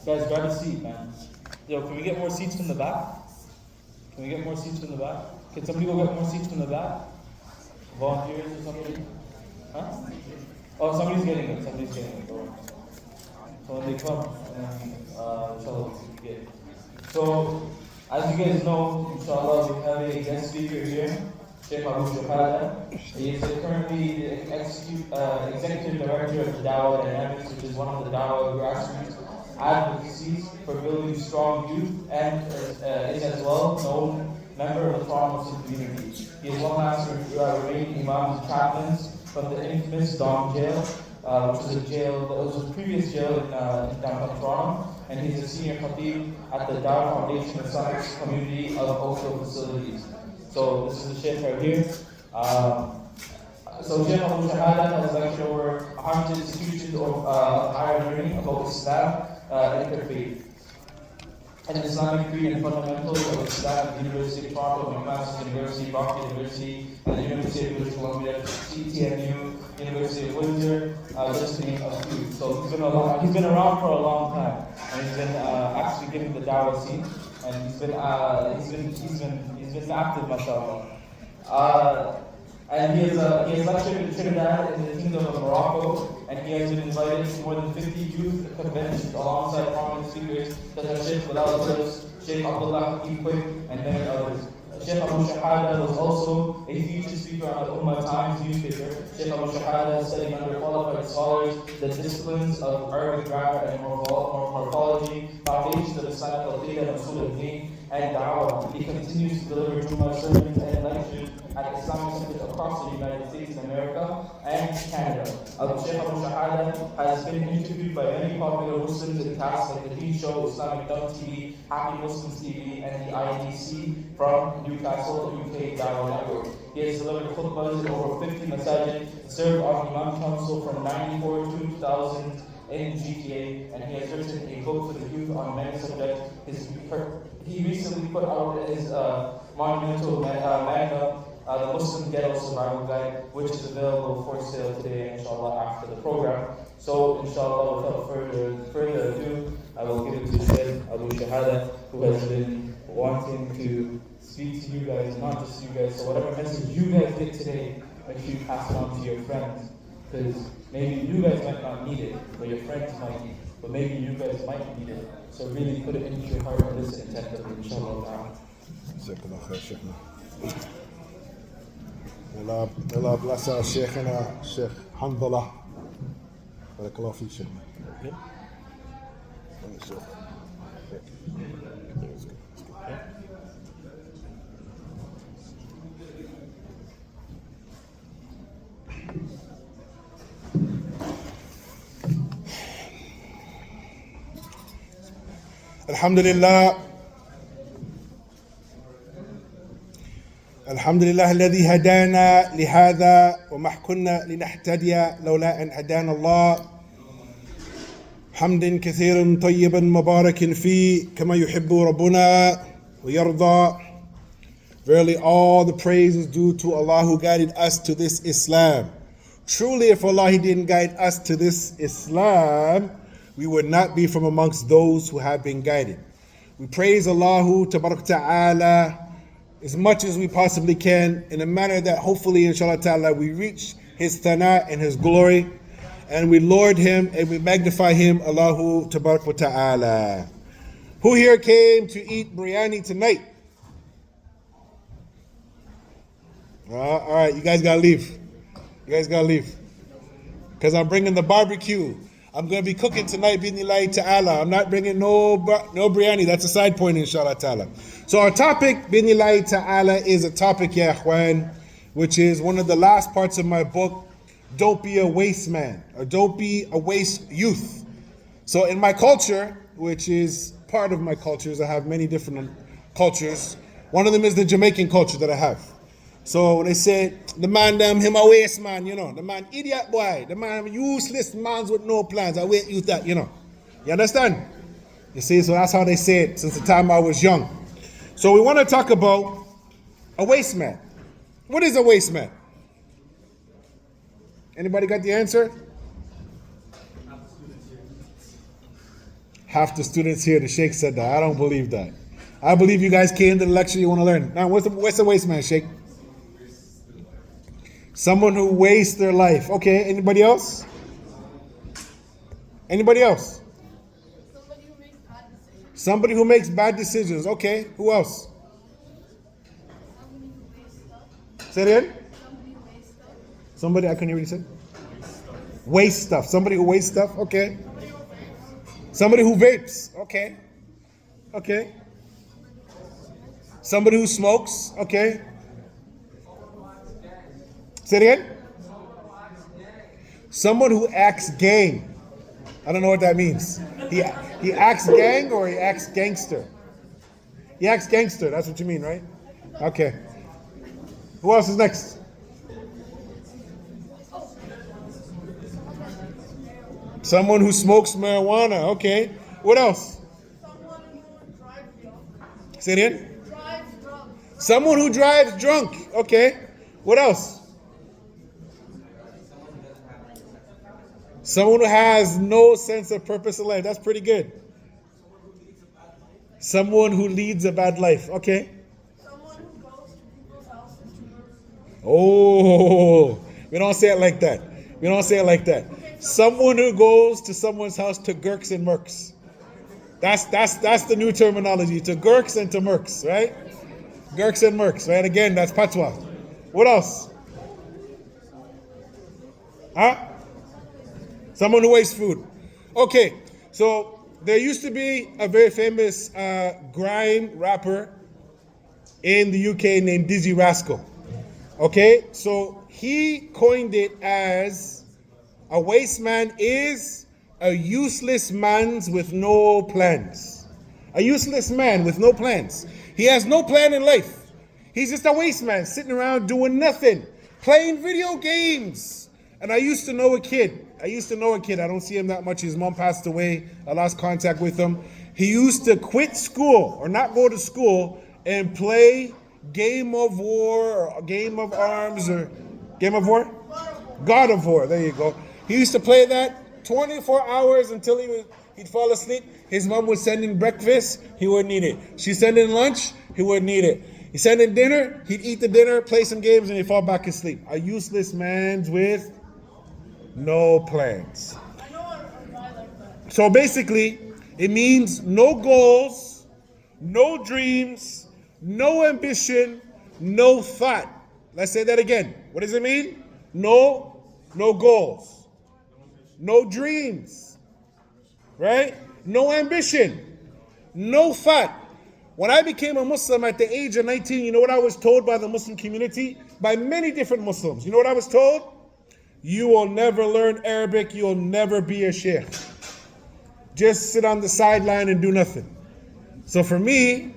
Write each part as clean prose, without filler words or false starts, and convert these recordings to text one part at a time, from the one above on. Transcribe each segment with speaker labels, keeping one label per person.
Speaker 1: Guys, grab a seat, man. Yo, can we get more seats from the back? Can we get more seats from the back? Can some people get more seats from the back? Volunteers or something? Huh? Oh, somebody's getting it. Somebody's getting it. Don't worry. So when they come, inshallah, we get it. So, as you guys know, inshallah, we have a guest speaker here, Sheikh Abu Shahada. He is currently the executive director of Dawah Dynamics, which is one of the Dawah grassroots advocacies for building strong youth, and is as well known member of the Toronto Muslim community. He is one last remaining imams and chaplains from the infamous Dom Jail, which was a jail, that was a previous jail in downtown Toronto, and he's a senior khatib at the Dawah Foundation Islamic Community of Osho facilities. So this is the Sheikh right here. So Sheikh Abu Shahada has lectured over 100 institutions of higher learning about Islam, interfaith, and Islamic creed and fundamentals of Islam at the University of Toronto, McMaster University, Brock University, and the University of British Columbia, CTNU, University of Windsor, just to name a few. So he's been around for a long time, and he's been actually giving the Dawah scene, and he's been active, mashallah. And he has lectured in Trinidad in the Kingdom of Morocco, and he has been invited to more than 50 youth conventions alongside prominent speakers such as Sheikh Bilal Idris, Sheikh Abdullah Hakim Quick, and many others. Sheikh Abu Shahada was also a featured speaker on the Ummah Times newspaper. Sheikh Abu Shahada studied under qualified scholars the disciplines of Arabic grammar and morphology, foundations of Islamic Aqidah and Usul al-Din, and Dawah. He continues to deliver Jummah sermons and lectures at Islamic centers across the United States of America and Canada. Sheikh Abu Shahada has been interviewed by many popular Muslims in casts like the Deen Show, Islamic Dove TV, Happy Muslims TV, and the IDC from Newcastle, UK Dawah Network. He has delivered khutbahs in over 50 masajid, served on Imam Council from 94 to 2000 in GTA, and he has written a book for the youth on many subjects. He recently put out his monumental manga, the Muslim Ghetto Survival Guide, which is available for sale today, inshallah, after the program. So, inshallah, without further ado, I will give it to Sheikh Abu Shahada, who has been wanting to speak to you guys, not just you guys. So whatever message you guys get today, make sure you pass it on to your friends, because maybe you guys might not need it, but your friends might need it. But maybe you guys might need it. So really put it into your heart and listen intently, inshallah.
Speaker 2: Allah bless our Sheikhana, Sheikh Hamdullah. Barakallahu fi Sheikhna. Alhamdulillah. الحمد لله الذي هدانا لهذا وما كنا لنهتدي لولا أن هدانا الله حمد كثير طيبا مبارك فيه كما يحب ربنا ويرضى. Verily all the praise is due to Allah who guided us to this Islam. Truly if Allah didn't guide us to this Islam, we would not be from amongst those who have been guided. We praise Allah Tabarak Ta'ala as much as we possibly can in a manner that hopefully inshallah ta'ala we reach his thana and his glory, and we lord him and we magnify him, Allahu Tabarak wa Ta'ala. Who here came to eat biryani tonight? All right, you guys gotta leave. You guys gotta leave, because I'm bringing the barbecue. I'm going to be cooking tonight, bidnillahi ta'ala. I'm not bringing no biryani. That's a side point, inshallah ta'ala. So our topic, bidnillahi ta'ala, is a topic, ya ikhwan, which is one of the last parts of my book, Don't Be a Waste Man, or Don't Be a Waste Youth. So in my culture, which is part of my cultures, I have many different cultures. One of them is the Jamaican culture that I have. So when they say, the man him a waste man, the man idiot boy, the man useless man with no plans, I wait you that, You understand? You see, so that's how they say it since the time I was young. So we want to talk about a waste man. What is a waste man? Anybody got the answer? Half the students here, the Sheikh said that. I don't believe that. I believe you guys came to the lecture, you want to learn. Now, what's the waste man, Sheikh? Someone who wastes their life. Okay, anybody else? Anybody else? Somebody who makes bad decisions. Okay, who else? Say it again? Somebody, I couldn't hear what you said. Waste stuff. Somebody who wastes stuff. Okay. Somebody who vapes. Okay. Okay. Somebody who smokes. Okay. Say it again. Someone who acts gang. I don't know what that means. He acts gang or he acts gangster? He acts gangster. That's what you mean, right? Okay. Who else is next? Someone who smokes marijuana. Okay. What else?
Speaker 3: Someone who drives drunk.
Speaker 2: Say it again.
Speaker 3: Drives drunk.
Speaker 2: Someone who drives drunk. Okay. What else? Someone who has no sense of purpose in life. That's pretty good. Someone who leads a bad life. Okay.
Speaker 3: Someone who goes to people's houses to murder.
Speaker 2: Oh, we don't say it like that. We don't say it like that. Someone who goes to someone's house to gurks and murks. That's the new terminology. To gurks and to murks, right? Gurks and murks, right? Again, that's patwa. What else? Huh? Someone who wastes food. Okay, so there used to be a very famous grime rapper in the UK named Dizzy Rascal. Okay, so he coined it as a waste man is a useless man with no plans. A useless man with no plans. He has no plan in life. He's just a waste man sitting around doing nothing, playing video games. And I used to know a kid. I don't see him that much. His mom passed away. I lost contact with him. He used to quit school or not go to school and play Game of War or Game of Arms or Game of War? God of War. There you go. He used to play that 24 hours until he'd fall asleep. His mom would send in breakfast. He wouldn't eat it. She'd send in lunch. He wouldn't eat it. He sent in dinner. He'd eat the dinner, play some games, and he'd fall back asleep. A useless man with no plans.
Speaker 3: I know a guy like that.
Speaker 2: So basically, it means no goals, no dreams, no ambition, no thought. Let's say that again. What does it mean? No goals, no dreams, right? No ambition, no thought. When I became a Muslim at the age of 19, you know what I was told by the Muslim community? By many different Muslims. You know what I was told? You will never learn Arabic. You'll never be a sheikh. Just sit on the sideline and do nothing. So for me,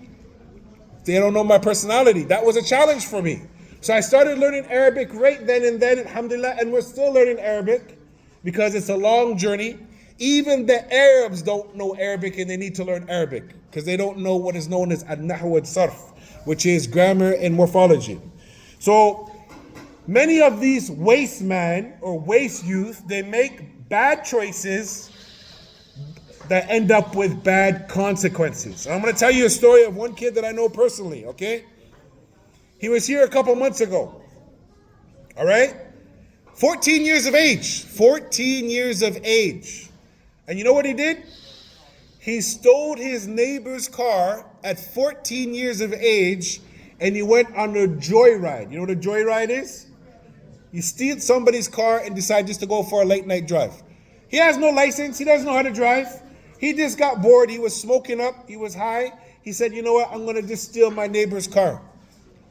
Speaker 2: they don't know my personality. That was a challenge for me. So I started learning Arabic right then and then, alhamdulillah, and we're still learning Arabic because it's a long journey. Even the Arabs don't know Arabic and they need to learn Arabic because they don't know what is known as an-nahw al-sarf, which is grammar and morphology. So many of these waste men or waste youth, they make bad choices that end up with bad consequences. I'm going to tell you a story of one kid that I know personally, okay? He was here a couple months ago, all right? 14 years of age, 14 years of age. And you know what he did? He stole his neighbor's car at 14 years of age and he went on a joyride. You know what a joyride is? You steal somebody's car and decide just to go for a late night drive. He has no license. He doesn't know how to drive. He just got bored. He was smoking up. He was high. He said, you know what? I'm going to just steal my neighbor's car.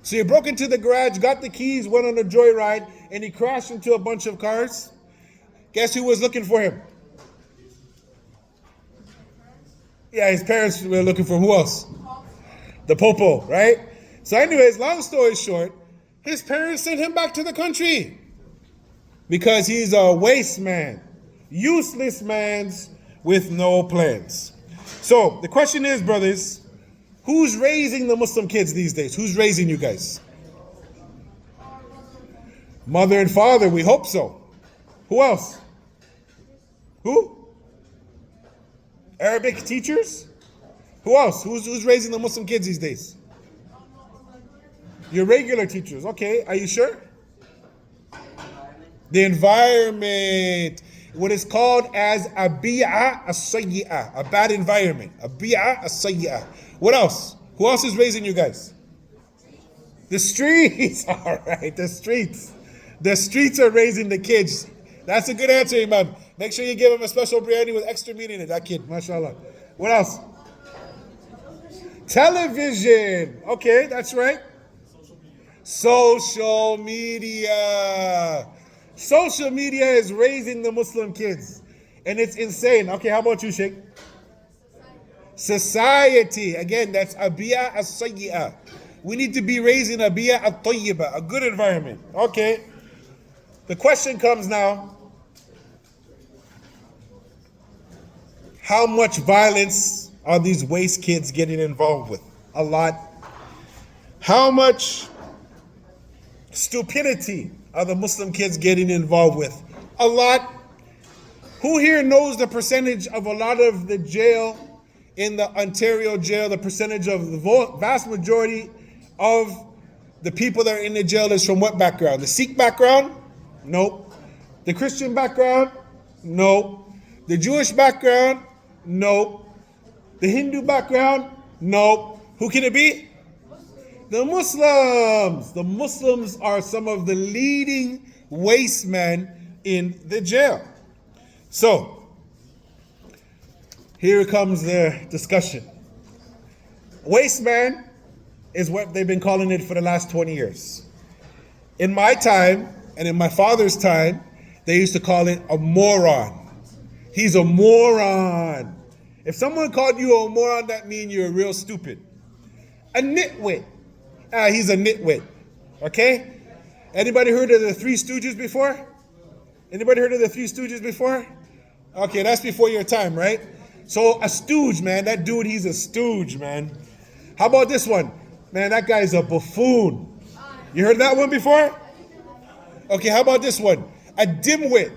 Speaker 2: So he broke into the garage, got the keys, went on a joyride, and he crashed into a bunch of cars. Guess who was looking for him? Yeah, his parents were looking for who else? The popo, right? So anyways, long story short, his parents sent him back to the country because he's a waste man, useless man with no plans. So the question is, brothers, who's raising the Muslim kids these days? Who's raising you guys? Mother and father, we hope so. Who else? Who? Arabic teachers? Who else? Who's raising the Muslim kids these days? Your regular teachers. Okay, are you sure? The environment. What is called as a bi'a as-sayyi'ah, a bad environment. A bi'a as-sayyi'ah. What else? Who else is raising you guys? The streets. All right, the streets. The streets are raising the kids. That's a good answer, Imam. Make sure you give him a special biryani with extra meat in it, that kid. MashaAllah. What else? Television. Okay, that's right. Social media. Social media is raising the Muslim kids. And it's insane. Okay, how about you, Sheikh? Society. Again, that's abiya as-sayyi'ah. We need to be raising abiya at-tayyibah, a good environment. Okay. The question comes now. How much violence are these waste kids getting involved with? A lot. How much stupidity are the Muslim kids getting involved with? A lot. Who here knows the percentage of a lot of the jail in the Ontario jail, the percentage of the vast majority of the people that are in the jail is from what background? The Sikh background? Nope. The Christian background? Nope. The Jewish background? Nope. The Hindu background? Nope. Who can it be? The Muslims. The Muslims are some of the leading waste men in the jail. So, here comes the discussion. Waste man is what they've been calling it for the last 20 years. In my time, and in my father's time, they used to call it a moron. He's a moron. If someone called you a moron, that means you're real stupid. A nitwit. He's a nitwit. Okay? Anybody heard of the Three Stooges before? Anybody heard of the Three Stooges before? Okay, that's before your time, right? So a stooge, man. That dude, he's a stooge, man. How about this one? Man, that guy's a buffoon. You heard that one before? Okay, how about this one? A dimwit.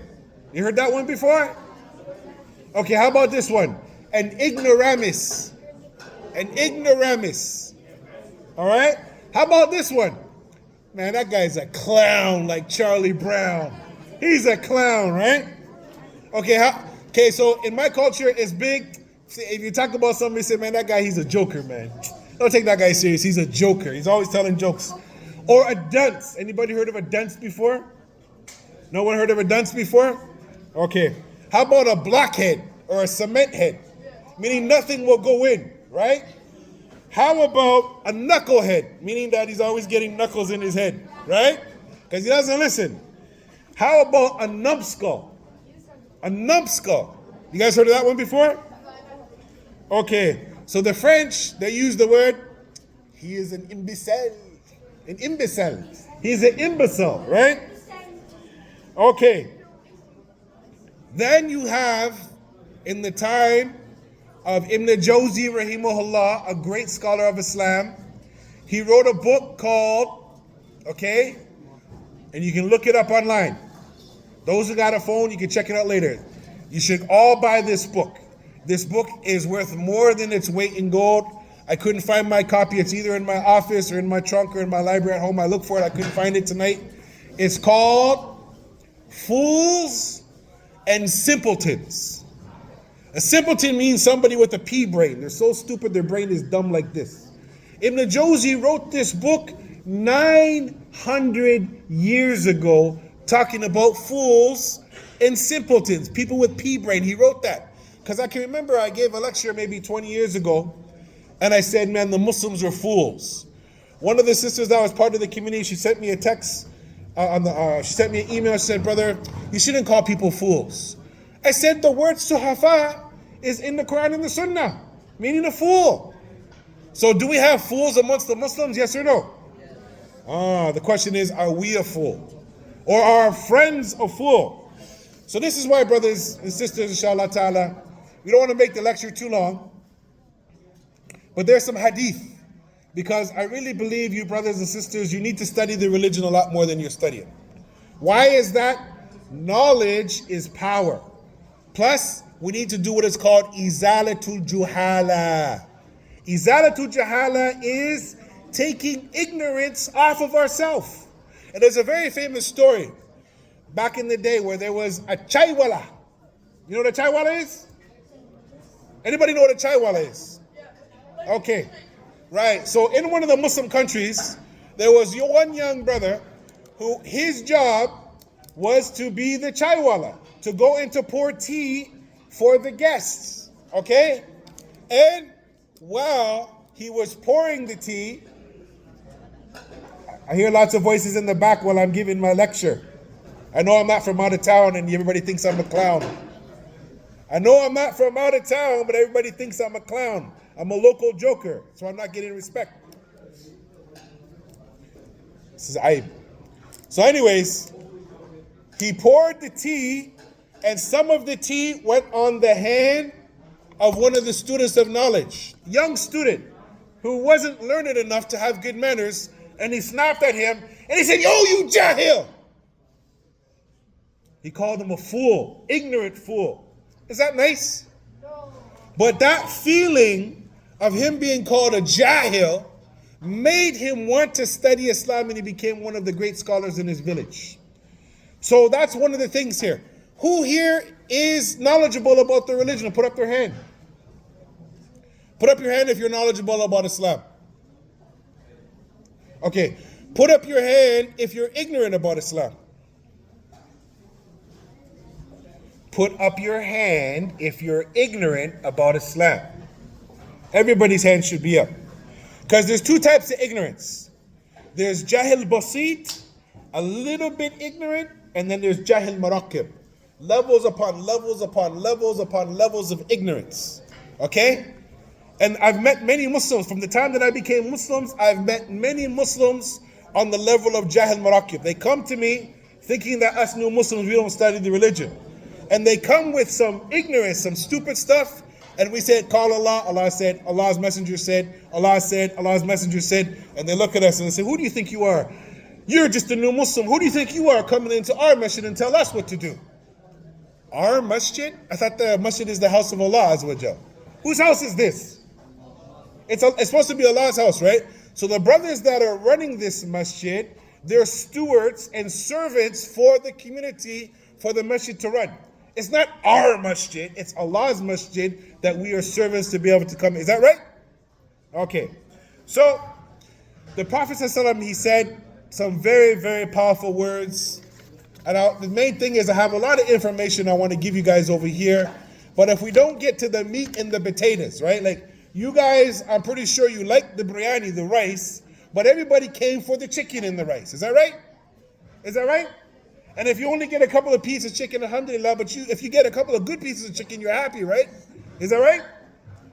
Speaker 2: You heard that one before? Okay, how about this one? An ignoramus. An ignoramus. All right? How about this one? Man, that guy's a clown like Charlie Brown. He's a clown, right? Okay, so in my culture, it's big. If you talk about somebody, say, man, that guy, he's a joker, man. Don't take that guy serious. He's a joker. He's always telling jokes. Or a dunce. Anybody heard of a dunce before? No one heard of a dunce before? Okay. How about a blockhead or a cement head? Meaning nothing will go in, right? How about a knucklehead? Meaning that he's always getting knuckles in his head, right? Because he doesn't listen. How about a numbskull? A numbskull. You guys heard of that one before? Okay. So the French, they use the word, he is an imbecile. An imbecile. He's an imbecile, right? Okay. Then you have, in the time of Ibn Jawzi rahimahullah, a great scholar of Islam, he wrote a book called, okay, and you can look it up online. Those who got a phone, you can check it out later. You should all buy this book. This book is worth more than its weight in gold. I couldn't find my copy. It's either in my office or in my trunk or in my library at home. I looked for it. I couldn't find it tonight. It's called Fools and Simpletons. A simpleton means somebody with a pea brain. They're so stupid their brain is dumb like this. Ibn Jawzi wrote this book 900 years ago talking about fools and simpletons, people with pea brain. He wrote that. Because I can remember I gave a lecture maybe 20 years ago, and I said, man, the Muslims are fools. One of the sisters that was part of the community, she sent me a text, she sent me an email, she said, brother, you shouldn't call people fools. I said the word suhafa is in the Quran and the Sunnah, meaning a fool. So do we have fools amongst the Muslims, yes or no? The question is, are we a fool? Or are our friends a fool? So this is why, brothers and sisters, inshallah ta'ala, we don't want to make the lecture too long, but there's some hadith, because I really believe you brothers and sisters, you need to study the religion a lot more than you're studying. Why is that? Knowledge is power. Plus, we need to do what is called izalatul juhala. Izalatul jahala is taking ignorance off of ourselves. And there's a very famous story back in the day where there was a chaiwala. You know what a chaiwala is? Anybody know what a chaiwala is? Okay, right. So in one of the Muslim countries, there was one young brother who his job was to be the chaiwala, to go and to pour tea for the guests. Okay? And while he was pouring the tea, I hear lots of voices in the back while I'm giving my lecture. I know I'm not from out of town and everybody thinks I'm a clown. I know I'm not from out of town, but everybody thinks I'm a clown. I'm a local joker, so I'm not getting respect. This is Aib. So anyways, he poured the tea, and some of the tea went on the hand of one of the students of knowledge, young student, who wasn't learned enough to have good manners, and he snapped at him, and he said, "Yo, you jahil!" He called him a fool, ignorant fool. Is that nice?
Speaker 3: No.
Speaker 2: But that feeling of him being called a jahil made him want to study Islam, and he became one of the great scholars in his village. So that's one of the things here. Who here is knowledgeable about the religion? Put up your hand. Put up your hand if you're knowledgeable about Islam. Okay. Put up your hand if you're ignorant about Islam. Put up your hand if you're ignorant about Islam. Everybody's hand should be up. Because there's two types of ignorance. There's jahil basit, a little bit ignorant, and then there's jahil marakib. Levels upon levels upon levels upon levels of ignorance. Okay? And I've met many Muslims. From the time that I became Muslims, I've met many Muslims on the level of jahil marakib. They come to me thinking that us new Muslims, we don't study the religion. And they come with some ignorance, some stupid stuff, and we said, call Allah. Allah said, Allah's messenger said, Allah said, Allah's messenger said, and they look at us and they say, who do you think you are? You're just a new Muslim. Who do you think you are coming into our masjid and tell us what to do? Our masjid? I thought the masjid is the house of Allah Azza wa Jal. Whose house is this? It's supposed to be Allah's house, right? So the brothers that are running this masjid, they're stewards and servants for the community, for the masjid to run. It's not our masjid, it's Allah's masjid that we are servants to be able to come. Is that right? Okay. So, the Prophet ﷺ, he said some very, very powerful words. And the main thing is I have a lot of information I want to give you guys over here. But if we don't get to the meat and the potatoes, right? Like, you guys, I'm pretty sure you like the biryani, the rice, but everybody came for the chicken and the rice. Is that right? Is that right? And if you only get a couple of pieces of chicken, alhamdulillah, but if you get a couple of good pieces of chicken, you're happy, right? Is that right?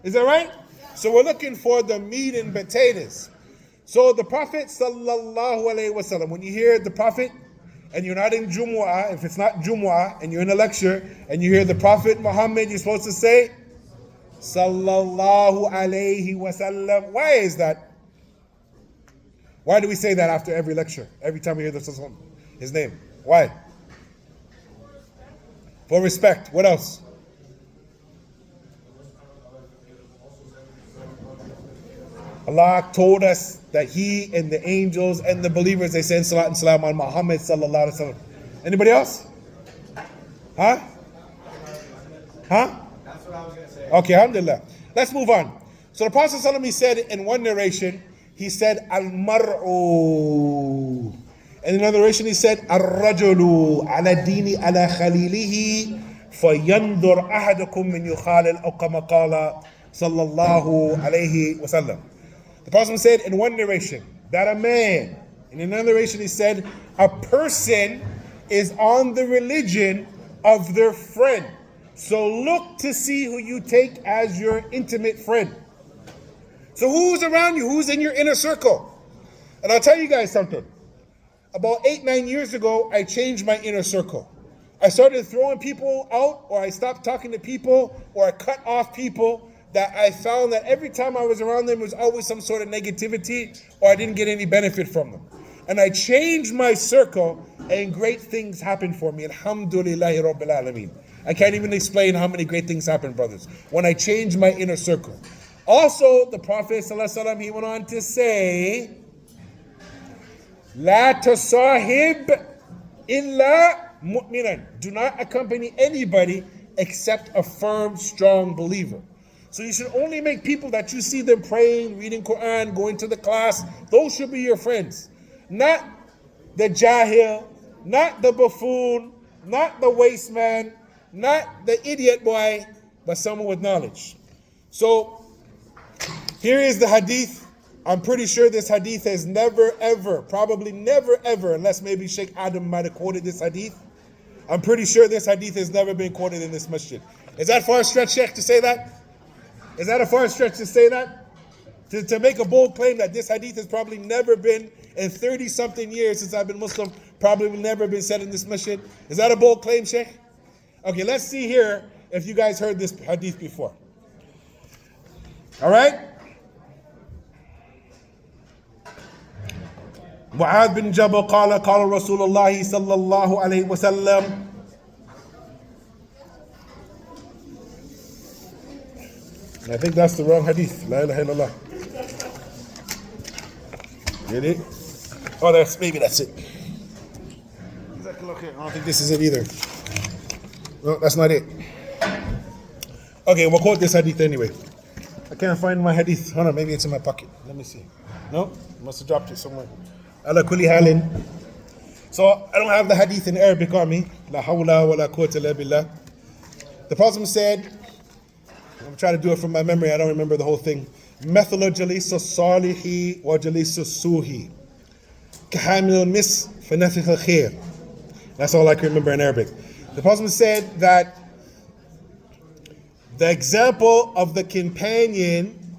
Speaker 2: Is that right? So we're looking for the meat and potatoes. So the Prophet sallallahu alaihi wasallam, when you hear the Prophet and you're not in Jumu'ah, if it's not Jumu'ah and you're in a lecture and you hear the Prophet Muhammad, you're supposed to say sallallahu alaihi wasallam. Why is that? Why do we say that after every lecture? Every time we hear his name? Why? For respect. What else? Allah told us that He and the angels and the believers, they send salat and salam on Muhammad sallallahu alaihi wasallam. Anybody else? Huh? Huh?
Speaker 4: That's what I was going to say.
Speaker 2: Okay, alhamdulillah. Let's move on. So the Prophet sallallahu alaihi wasallam, he said in one narration, he said, Al-mar'u. And in another narration, he said, Ar-rajulu ala dini ala khalilihi fayandur ahadukum min yukhalil aw kama qala sallallahu alayhi wa sallam. The Prophet said in one narration that a man, in another narration he said, a person is on the religion of their friend. So look to see who you take as your intimate friend. So who's around you? Who's in your inner circle? And I'll tell you guys something. About 8-9 years ago, I changed my inner circle. I started throwing people out, or I stopped talking to people, or I cut off people that I found that every time I was around them, there was always some sort of negativity, or I didn't get any benefit from them. And I changed my circle, and great things happen for me. Alhamdulillahi Rabbil Alameen. I can't even explain how many great things happen, brothers, when I change my inner circle. Also, the Prophet ﷺ, he went on to say, La tasahib illa mu'minan. Do not accompany anybody except a firm, strong believer. So you should only make people that you see them praying, reading Quran, going to the class. Those should be your friends. Not the jahil, not the buffoon, not the waste man, not the idiot boy, but someone with knowledge. So here is the hadith. I'm pretty sure this hadith has never ever, probably never ever, unless maybe Sheikh Adam might have quoted this hadith. I'm pretty sure this hadith has never been quoted in this masjid. Is that far stretch, Sheikh, to say that? Is that a far stretch to say that? To make a bold claim that this hadith has probably never been, in 30-something years since I've been Muslim, probably never been said in this masjid? Is that a bold claim, Sheikh? Okay, let's see here if you guys heard this hadith before. All right? Mu'adh bin Jabal قال قال رسول الله صلى الله عليه وسلم. I think that's the wrong hadith. La ilaha illallah. Get it? Oh, maybe that's it. I don't think this is it either. No, that's not it. Okay, we'll quote this hadith anyway. I can't find my hadith. Hold on, maybe it's in my pocket. Let me see. No? Must have dropped it somewhere. Ala kulli halin. So I don't have the hadith in Arabic on me. La hawla wa la quwwata illa billah. The Prophet said, I'm trying to do it from my memory, I don't remember the whole thing. Mathalu jalisa salihi wa jalisa suhi. Kahamil mis fa nafikh al-khair. That's all I can remember in Arabic. The Prophet said that the example of the companion,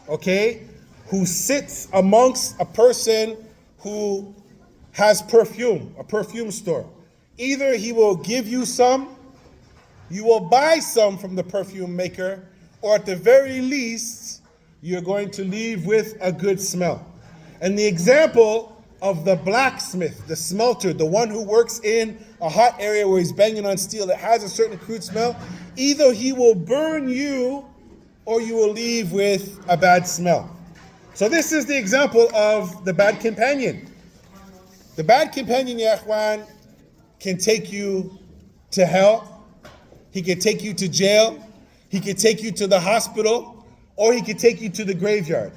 Speaker 2: okay, who sits amongst a person who has perfume, a perfume store. Either he will give you some, you will buy some from the perfume maker, or at the very least, you're going to leave with a good smell. And the example of the blacksmith, the smelter, the one who works in a hot area where he's banging on steel that has a certain crude smell, either he will burn you or you will leave with a bad smell. So this is the example of the bad companion. The bad companion, ya ikhwan, can take you to hell. He can take you to jail. He can take you to the hospital, or he can take you to the graveyard.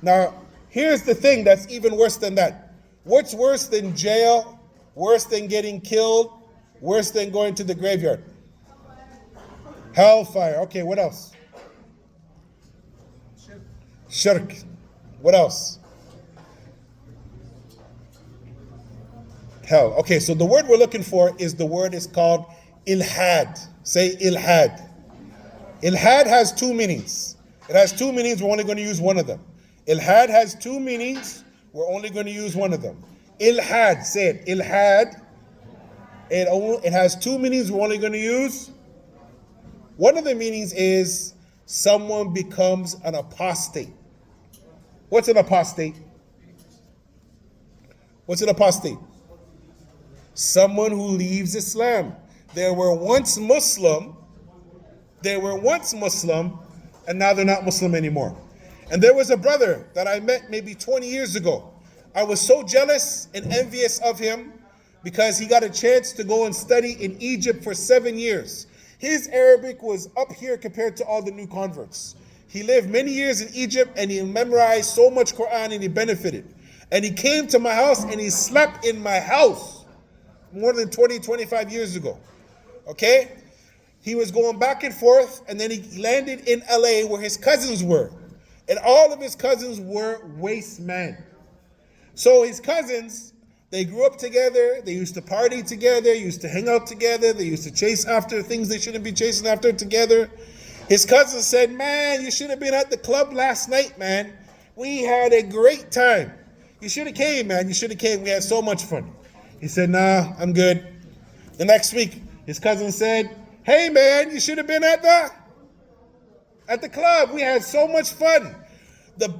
Speaker 2: Now, here's the thing that's even worse than that. What's worse than jail? Worse than getting killed? Worse than going to the graveyard? Hellfire. Okay, what else? Shirk. What else? Hell. Okay, so the word we're looking for is the word is called ilhad. Say ilhad. Ilhad has two meanings. It has two meanings, we're only going to use one of them. Ilhad has two meanings, we're only going to use one of them. Ilhad, say it, ilhad. It has two meanings, we're only going to use. One of the meanings is someone becomes an apostate. What's an apostate? What's an apostate? Someone who leaves Islam. They were once Muslim, and now they're not Muslim anymore. And there was a brother that I met maybe 20 years ago. I was so jealous and envious of him because he got a chance to go and study in Egypt for 7 years. His Arabic was up here compared to all the new converts. He lived many years in Egypt and he memorized so much Quran and he benefited. And he came to my house and he slept in my house more than 20, 25 years ago. Okay? He was going back and forth, and then he landed in LA where his cousins were. And all of his cousins were waste men. So his cousins, they grew up together, they used to party together, used to hang out together, they used to chase after things they shouldn't be chasing after together. His cousin said, man, you should have been at the club last night, man. We had a great time. You should have came, man. You should have came. We had so much fun. He said, nah, I'm good. The next week, his cousin said, hey, man, you should have been at the club. We had so much fun. The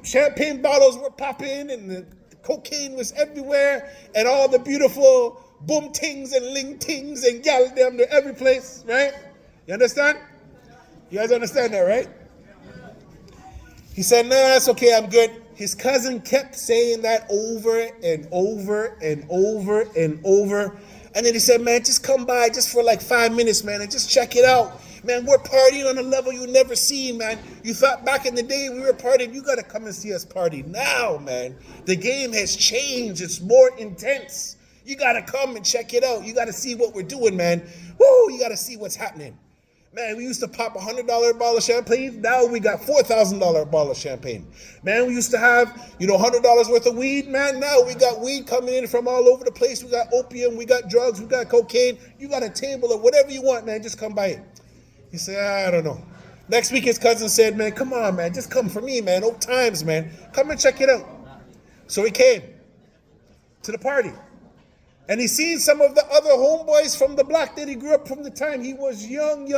Speaker 2: champagne bottles were popping and the Cocaine was everywhere, and all the beautiful boom tings and ling tings and gal them, they're every place, right? You understand? You guys understand that, right? He said, no, that's okay, I'm good. His cousin kept saying that over and over and over and over. And then he said, man, just come by just for like 5 minutes, man, and just check it out. Man, we're partying on a level you never seen, man. You thought back in the day we were partying, you got to come and see us party now, man. The game has changed. It's more intense. You got to come and check it out. You got to see what we're doing, man. Woo, you got to see what's happening. Man, we used to pop $100 bottle of champagne. Now we got $4,000 bottle of champagne. Man, we used to have, $100 worth of weed. Man, now we got weed coming in from all over the place. We got opium, we got drugs, we got cocaine. You got a table of whatever you want, man. Just come by it. He said, I don't know. Next week, his cousin said, man, come on, man. Just come for me, man. Old times, man. Come and check it out. So he came to the party. And he seen some of the other homeboys from the block that he grew up from the time he was young.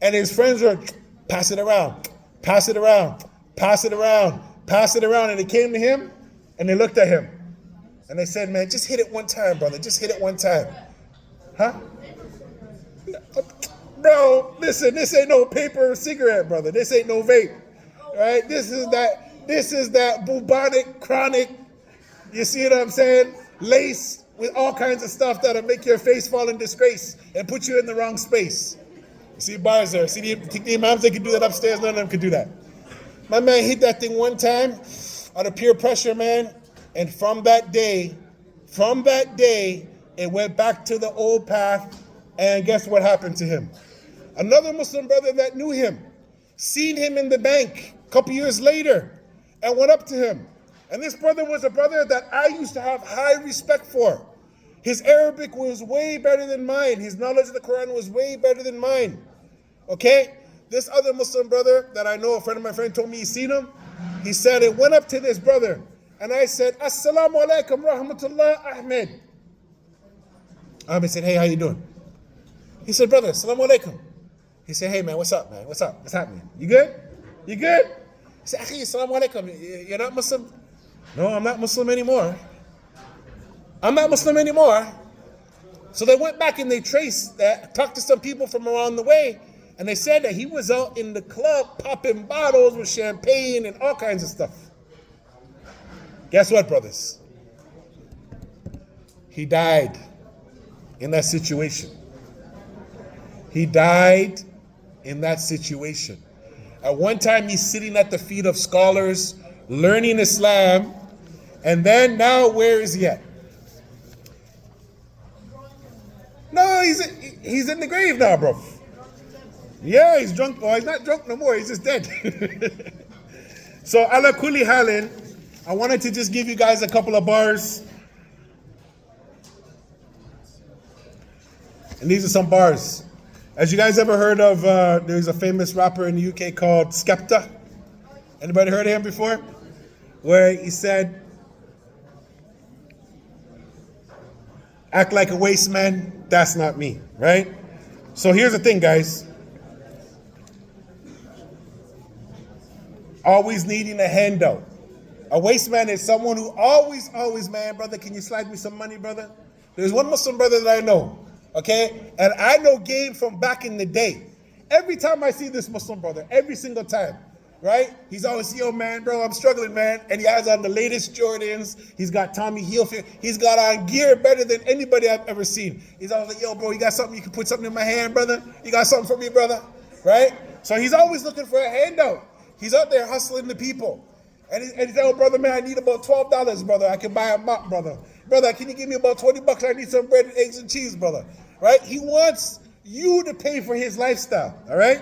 Speaker 2: And his friends were, pass it around, pass it around, pass it around, pass it around. And they came to him and they looked at him. And they said, man, just hit it one time, brother. Just hit it one time. Huh? Bro, listen, this ain't no paper cigarette, brother. This ain't no vape. Right? This is that bubonic, chronic, you see what I'm saying? Lace with all kinds of stuff that'll make your face fall in disgrace and put you in the wrong space. You see bars there. See the imams, they can do that upstairs. None of them can do that. My man hit that thing one time out of pure pressure, man. And from that day, it went back to the old path. And guess what happened to him? Another Muslim brother that knew him, seen him in the bank a couple years later, and went up to him. And this brother was a brother that I used to have high respect for. His Arabic was way better than mine. His knowledge of the Quran was way better than mine. Okay? This other Muslim brother that I know, a friend of my friend told me he's seen him. He said, it went up to this brother. And I said, Assalamu alaikum rahmatullah Ahmed. Ahmed said, hey, how you doing? He said, brother, Assalamu alaikum. He said, hey man, what's up, man? What's up? What's happening? You good? You good? He said, Akhi, Assalamu alaikum. You're not Muslim? No, I'm not Muslim anymore. I'm not Muslim anymore. So they went back and they traced that, talked to some people from around the way, and they said that he was out in the club popping bottles with champagne and all kinds of stuff. Guess what, brothers? He died in that situation. He died in that situation. At one time, he's sitting at the feet of scholars, learning Islam, and then now where is he at? No, he's in the grave now, bro. Yeah, he's drunk. Well, he's not drunk no more. He's just dead. So, ala kulli halin, I wanted to just give you guys a couple of bars. And these are some bars. As you guys ever heard of, there's a famous rapper in the UK called Skepta. Anybody heard of him before? Where he said, act like a waste man, that's not me, right? So here's the thing, guys. Always needing a handout. A waste man is someone who always, man, brother, can you slide me some money, brother? There's one Muslim brother that I know, okay? And I know game from back in the day. Every time I see this Muslim brother, every single time, right? He's always, yo, man, bro, I'm struggling, man. And he has on the latest Jordans. He's got Tommy Hilfiger. He's got on gear better than anybody I've ever seen. He's always like, yo, bro, you got something? You can put something in my hand, brother? You got something for me, brother? Right? So he's always looking for a handout. He's out there hustling the people. And he's like, oh, brother, man, I need about $12, brother. I can buy a mop, brother. Brother, can you give me about $20? I need some bread and eggs and cheese, brother. Right? He wants you to pay for his lifestyle. All right?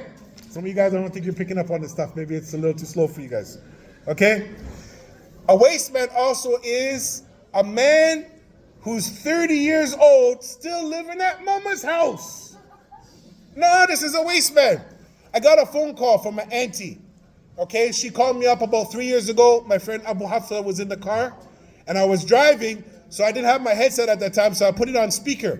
Speaker 2: Some of you guys, I don't think you're picking up on this stuff. Maybe it's a little too slow for you guys. Okay? A waste man also is a man who's 30 years old, still living at mama's house. No, this is a waste man. I got a phone call from my auntie. Okay, she called me up about 3 years ago. My friend Abu Hafsa was in the car, and I was driving, so I didn't have my headset at that time, so I put it on speaker.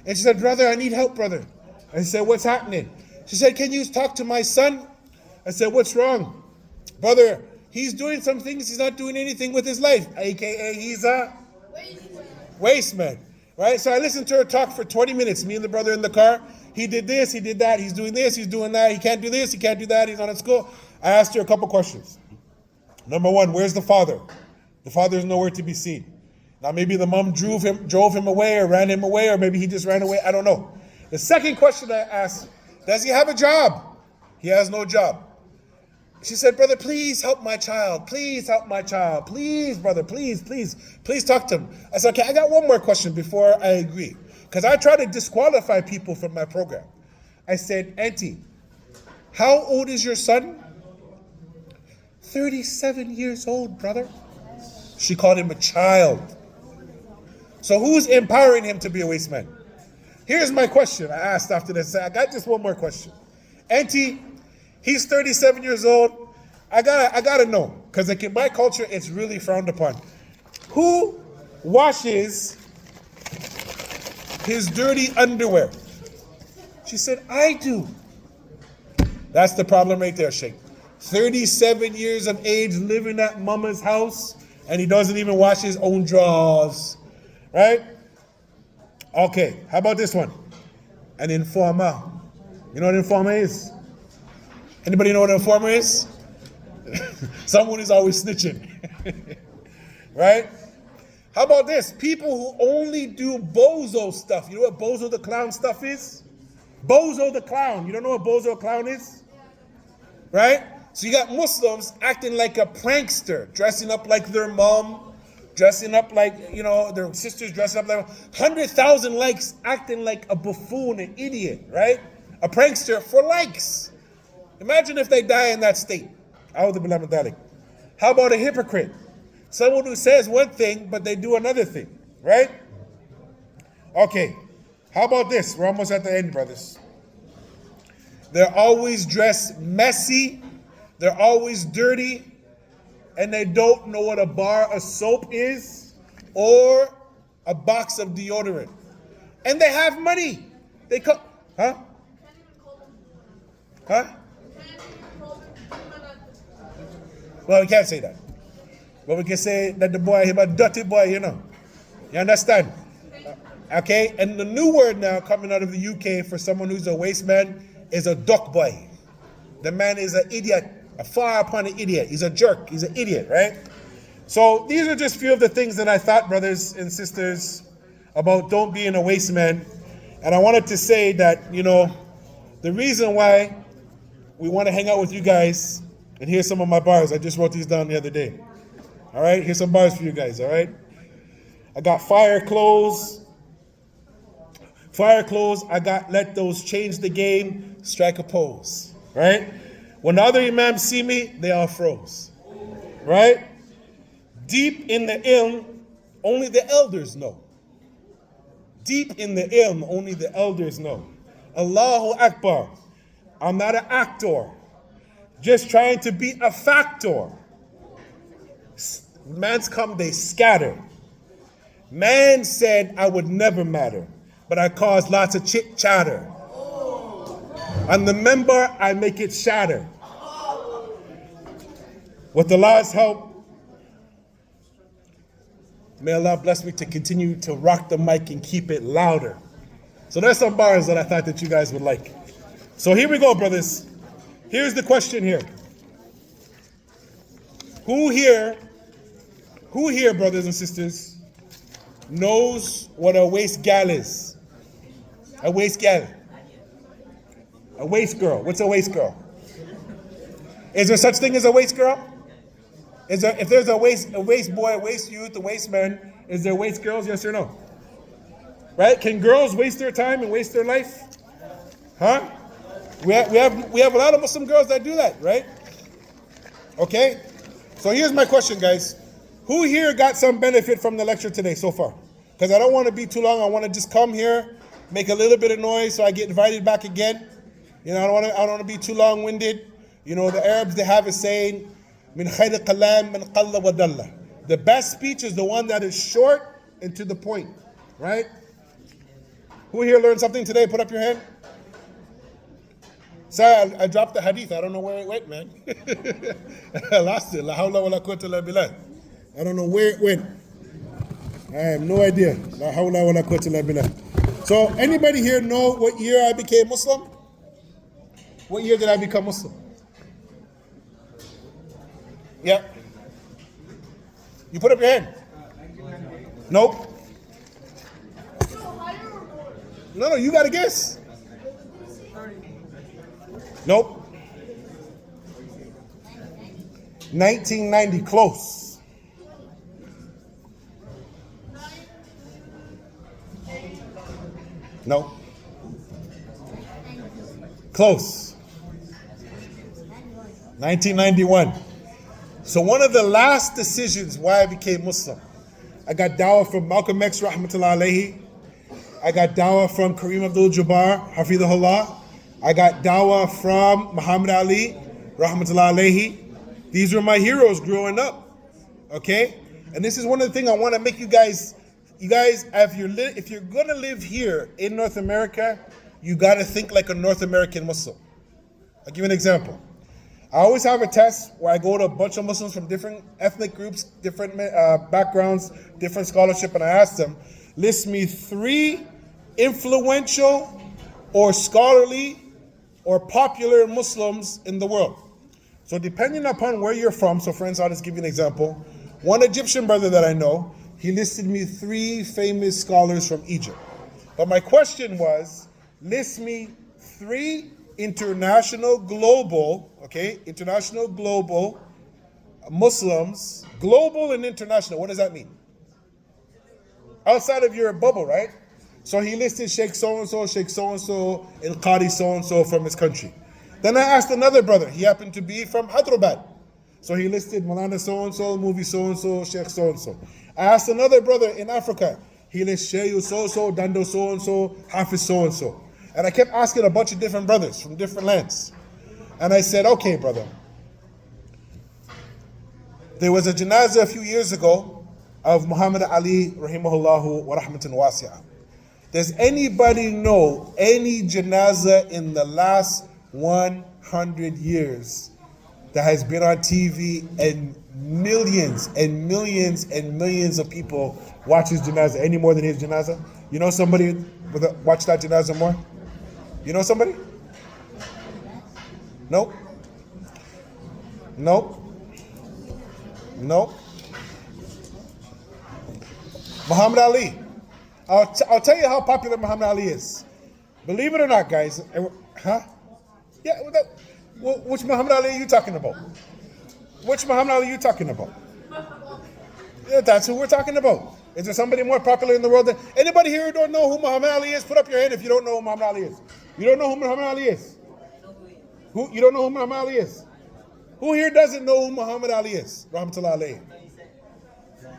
Speaker 2: And she said, brother, I need help, brother. I said, what's happening? She said, can you talk to my son? I said, what's wrong? Brother, he's doing some things, he's not doing anything with his life, aka he's a waste man. Right? So I listened to her talk for 20 minutes, me and the brother in the car. He did this, he did that, he's doing this, he's doing that, he can't do this, he can't do that, he's not at school. I asked her a couple questions. Number one, where's the father? The father is nowhere to be seen. Now maybe the mom drove him away or ran him away, or maybe he just ran away, I don't know. The second question I asked, does he have a job? He has no job. She said, brother, please help my child. Please help my child. Please, brother, please talk to him. I said, okay, I got one more question before I agree. Because I try to disqualify people from my program. I said, Auntie, how old is your son? 37 years old, brother. She called him a child. So who's empowering him to be a waste man? Here's my question I asked after this. I got just one more question. Auntie, he's 37 years old. I gotta know, because like in my culture, it's really frowned upon. Who washes his dirty underwear? She said, I do. That's the problem right there, Sheikh. 37 years of age, living at mama's house, and he doesn't even wash his own drawers. Right? Okay, how about this one? An informer. You know what an informer is? Anybody know what an informer is? Someone who's always snitching. Right? How about this? People who only do bozo stuff. You know what bozo the clown stuff is? Bozo the clown. You don't know what bozo the clown is? Right? So you got Muslims acting like a prankster, dressing up like their mom, dressing up like, you know, their sisters dressing up like 100,000 likes, acting like a buffoon, an idiot, right? A prankster for likes. Imagine if they die in that state. How about a hypocrite? Someone who says one thing, but they do another thing, right? Okay, how about this? We're almost at the end, brothers. They're always dressed messy, they're always dirty, and they don't know what a bar of soap is or a box of deodorant. And they have money. They come, huh? Huh? Well, we can't say that. But we can say that the boy, he's a dirty boy, you know. You understand? Okay? And the new word now coming out of the UK for someone who's a waste man is a duck boy. The man is an idiot, a far upon an idiot. He's a jerk. He's an idiot, right? So these are just a few of the things that I thought, brothers and sisters, about don't being a waste man. And I wanted to say that, you know, the reason why we want to hang out with you guys, and here's some of my bars. I just wrote these down the other day. All right, here's some bars for you guys, all right? I got fire clothes. Fire clothes, I got let those change the game, strike a pose, right? When the other imams see me, they all froze, right? Deep in the ilm, only the elders know. Deep in the ilm, only the elders know. Allahu Akbar. I'm not an actor. Just trying to be a factor. Man's come, they scatter. Man said I would never matter, but I cause lots of chit chatter. On the member, I make it shatter. With Allah's help, may Allah bless me to continue to rock the mic and keep it louder. So there's some bars that I thought that you guys would like. So here we go, brothers. Here's the question here. Who here, brothers and sisters, knows what a waste gal is? A waste gal. A waste girl. What's a waste girl? Is there such thing as a waste girl? Is there, if there's a waste boy, a waste youth, a waste man, is there waste girls? Yes or no? Right? Can girls waste their time and waste their life? Huh? We have a lot of Muslim girls that do that, right? Okay? So here's my question, guys. Who here got some benefit from the lecture today so far? Because I don't want to be too long. I want to just come here, make a little bit of noise so I get invited back again. You know, I don't want to be too long-winded. You know, the Arabs, they have a saying, min khayr kalam min qalla wa dalla. The best speech is the one that is short and to the point, right? Who here learned something today? Put up your hand. Sorry, I dropped the hadith. I don't know where it went, man. I lost it. La hawla wa la quwwata illa billah. I don't know where it went. I have no idea. La hawla wa la quwwata illa billah. So, anybody here know what year I became Muslim? What year did I become Muslim? Yeah. You put up your hand. Nope.
Speaker 3: So higher or lower?
Speaker 2: No, you got to guess. Nope. 1990, close. No. Close. 1991. So one of the last decisions why I became Muslim, I got dawah from Malcolm X, rahmatullah alayhi. I got dawah from Kareem Abdul-Jabbar, hafidhahullah. I got dawah from Muhammad Ali, rahmatullah alayhi. These were my heroes growing up, okay? And this is one of the things I want to make you guys, if you're going to live here in North America, you got to think like a North American Muslim. I'll give you an example. I always have a test where I go to a bunch of Muslims from different ethnic groups, different backgrounds, different scholarship, and I ask them, list me 3 influential or scholarly or popular Muslims in the world. So depending upon where you're from, so friends, I'll just give you an example. One Egyptian brother that I know, he listed me 3 famous scholars from Egypt. But my question was, list me 3 international global Muslims, global and international. What does that mean? Outside of your bubble, right? So he listed Sheikh so-and-so, and Qadi so-and-so from his country. Then I asked another brother, he happened to be from Hyderabad. So he listed Malana so-and-so, Movie so-and-so, Sheikh so-and-so. I asked another brother in Africa, he listed Sheikh so-and-so, Dando so-and-so, Hafiz so-and-so. And I kept asking a bunch of different brothers from different lands. And I said, okay, brother. There was a janazah a few years ago of Muhammad Ali, rahimahullahu wa rahmatan wasi'ah. Does anybody know any janazah in the last 100 years that has been on TV and millions and millions and millions of people watch his janazah, any more than his janazah? You know somebody watch that janazah more? You know somebody? Nope. Nope. Nope. Muhammad Ali. I'll tell you how popular Muhammad Ali is. Believe it or not, guys. Huh? Yeah. Which Muhammad Ali are you talking about? Which Muhammad Ali are you talking about? Yeah, that's who we're talking about. Is there somebody more popular in the world? Anybody here who don't know who Muhammad Ali is? Put up your hand if you don't know who Muhammad Ali is. You don't know who Muhammad Ali is? Who? You don't know who Muhammad Ali is? Who here doesn't know who Muhammad Ali is? Rahmatullah alayhi.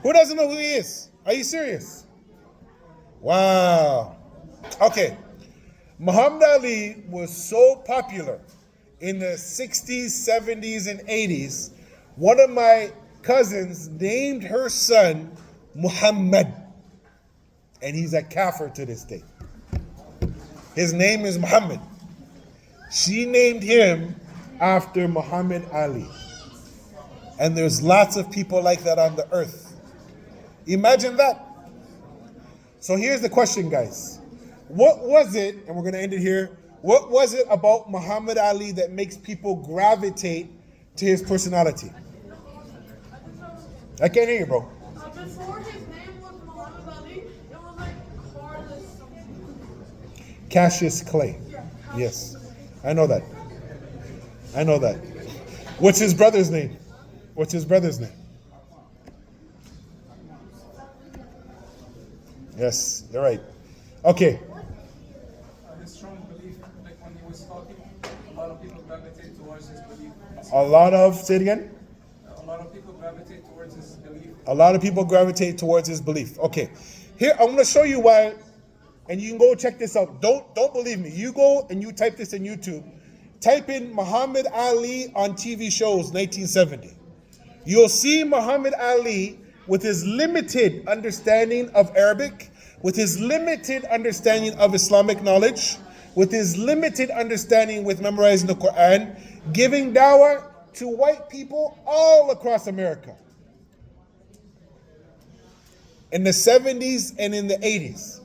Speaker 2: Who doesn't know who he is? Are you serious? Wow. Okay. Muhammad Ali was so popular in the 60s, 70s, and 80s. One of my cousins named her son Muhammad. And he's a kafir to this day. His name is Muhammad. She named him after Muhammad Ali. And there's lots of people like that on the earth. Imagine that. So here's the question, guys. What was it, and we're going to end it here, what was it about Muhammad Ali that makes people gravitate to his personality? I can't hear you, bro.
Speaker 3: Before his name was Muhammad Ali, it was like Carlos something.
Speaker 2: Cassius Clay. Yes. I know that. I know that. What's his brother's name? What's his brother's name? Yes, you're right. Okay.
Speaker 4: His strong belief, like when he was talking, a lot of people gravitate towards his belief.
Speaker 2: Say it again?
Speaker 4: A lot of people gravitate towards his belief.
Speaker 2: A lot of people gravitate towards his belief. Okay. Here, I'm going to show you why, and you can go check this out. Don't believe me. You go and you type this in YouTube. Type in Muhammad Ali on TV shows 1970. You'll see Muhammad Ali with his limited understanding of Arabic, with his limited understanding of Islamic knowledge, with his limited understanding with memorizing the Quran, giving dawah to white people all across America. In the 70s and in the 80s.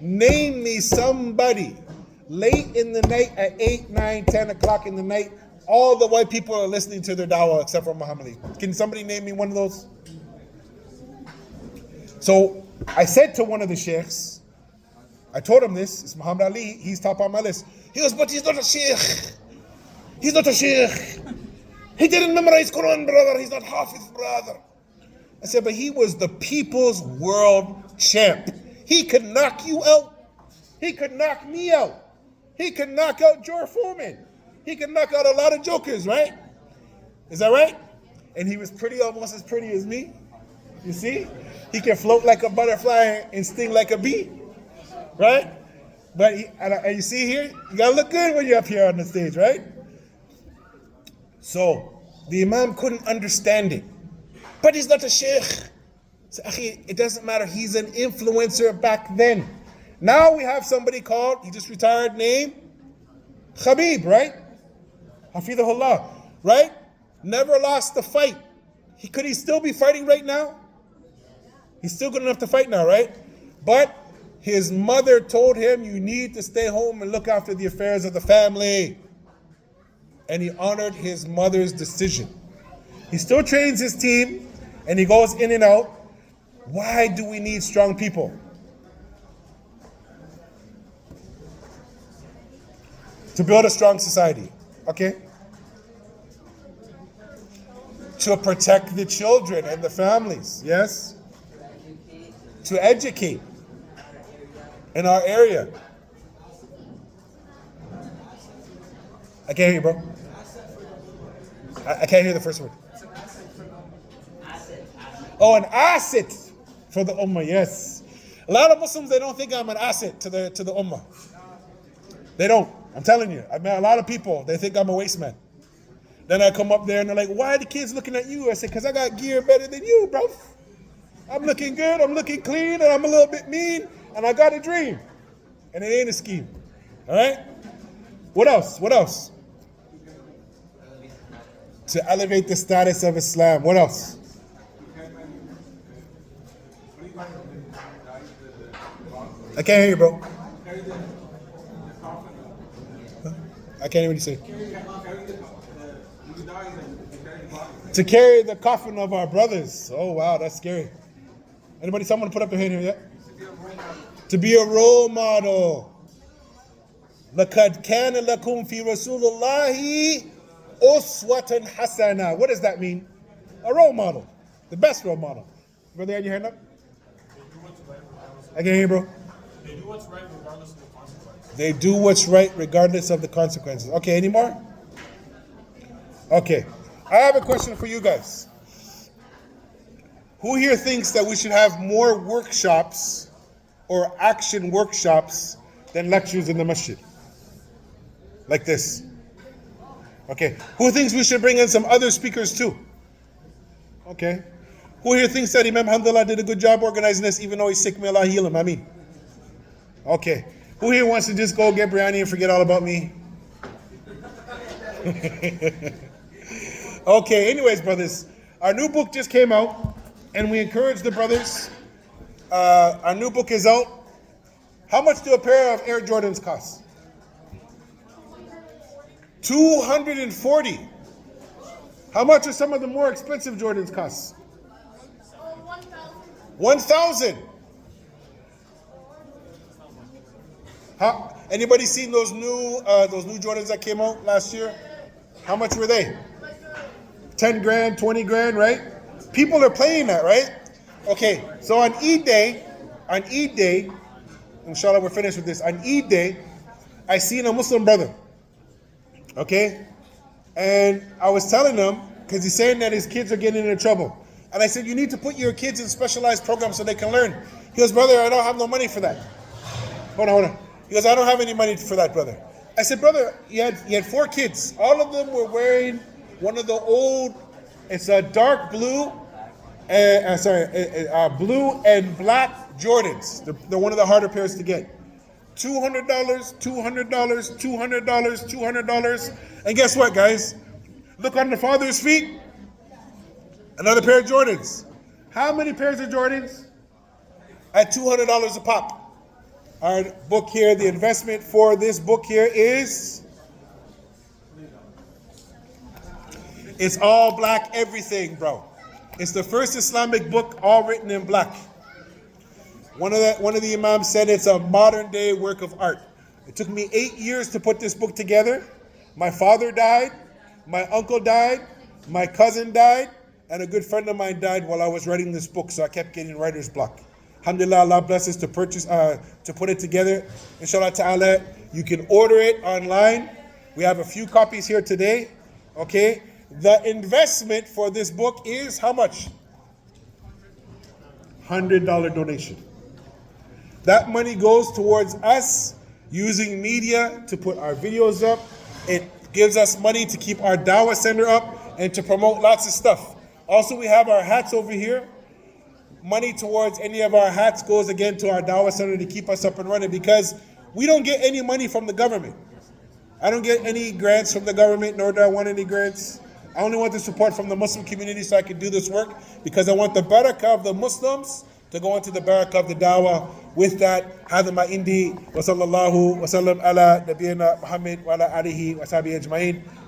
Speaker 2: Name me somebody late in the night at 8, 9, 10 o'clock in the night, all the white people are listening to their dawah except for Muhammad Ali. Can somebody name me one of those? So I said to one of the sheikhs, I told him this, it's Muhammad Ali, he's top on my list. He goes, but he's not a sheikh. He's not a sheikh. He didn't memorize Quran, brother. He's not Hafiz, brother. I said, but he was the people's world champ. He could knock you out. He could knock me out. He could knock out George Foreman. He could knock out a lot of jokers, right? Is that right? And he was almost as pretty as me. You see? He can float like a butterfly and sting like a bee. Right? But and you see here, you gotta look good when you're up here on the stage, right? So the Imam couldn't understand it. But he's not a sheikh. So, it doesn't matter. He's an influencer back then. Now we have somebody called, he just retired, name Khabib, right? Hafidhullah, right? Never lost the fight. Could he still be fighting right now? He's still good enough to fight now, right? But his mother told him, you need to stay home and look after the affairs of the family. And he honored his mother's decision. He still trains his team, and he goes in and out. Why do we need strong people? To build a strong society, okay? To protect the children and the families, yes? To educate in our area. I can't hear you, bro. I can't hear the first word. Oh, an asset for the ummah, yes. A lot of Muslims, they don't think I'm an asset to the ummah. They don't. I'm telling you. I met a lot of people, they think I'm a waste man. Then I come up there and they're like, why are the kids looking at you? I say, because I got gear better than you, bro. I'm looking good, I'm looking clean, and I'm a little bit mean, and I got a dream. And it ain't a scheme. All right? What else? What else? To elevate the status of Islam. What else? I can't hear you, bro. I can't hear what you say. To carry the coffin of our brothers. Oh, wow, that's scary. Anybody, someone put up their hand here yet? To be a role model. لَقَدْ كَانَ لَكُمْ فِي رَسُولِ اللَّهِ أُسْوَةً حَسَنَةً. What does that mean? A role model. The best role model. Brother, had your hand up? I can't hear you, bro.
Speaker 5: They do what's right regardless of the consequences.
Speaker 2: They do what's right regardless of the consequences. Okay, any more? Okay. I have a question for you guys. Who here thinks that we should have more workshops or action workshops than lectures in the masjid? Like this. Okay. Who thinks we should bring in some other speakers too? Okay. Who here thinks that Imam Hamdullah did a good job organizing this even though he's sick? May Allah heal him. I mean. Okay. Who here wants to just go get biryani and forget all about me? Okay, anyways, brothers. Our new book just came out and we encourage the brothers. Our new book is out. How much do a pair of Air Jordans cost? $240. How much are some of the more expensive Jordans cost? 1,000. Anybody seen those new Jordans that came out last year? How much were they? 10 grand, 20 grand, right? People are playing that, right? Okay, so on Eid Day, inshallah we're finished with this. On Eid Day, I seen a Muslim brother, okay? And I was telling him, because he's saying that his kids are getting into trouble. And I said, you need to put your kids in specialized programs so they can learn. He goes, brother, I don't have no money for that. Hold on. He goes, I don't have any money for that, brother. I said, brother, you had 4 kids. All of them were wearing one of the old, it's a dark blue, blue and black Jordans. They're one of the harder pairs to get. $200, $200, $200, $200. And guess what, guys? Look on the father's feet. Another pair of Jordans. How many pairs of Jordans? At $200 a pop. Our book here, the investment for this book here is, it's all black everything, bro. It's the first Islamic book all written in black. One of the imams said it's a modern day work of art. It took me 8 years to put this book together. My father died, my uncle died, my cousin died, and a good friend of mine died while I was writing this book, so I kept getting writer's block. Alhamdulillah, Allah bless us to put it together. Inshallah ta'ala, you can order it online. We have a few copies here today. Okay? The investment for this book is how much? $100 donation. That money goes towards us using media to put our videos up. It gives us money to keep our dawah center up and to promote lots of stuff. Also, we have our hats over here. Money towards any of our hats goes again to our dawah center to keep us up and running, because we don't get any money from the government. I don't get any grants from the government, nor do I want any grants. I only want the support from the Muslim community so I can do this work, because I want the barakah of the Muslims to go into the barakah of the dawah. With that, هذا ما عندي وصلى الله وسلم على نبينا محمد وعلى آله وصحبه أجمعين.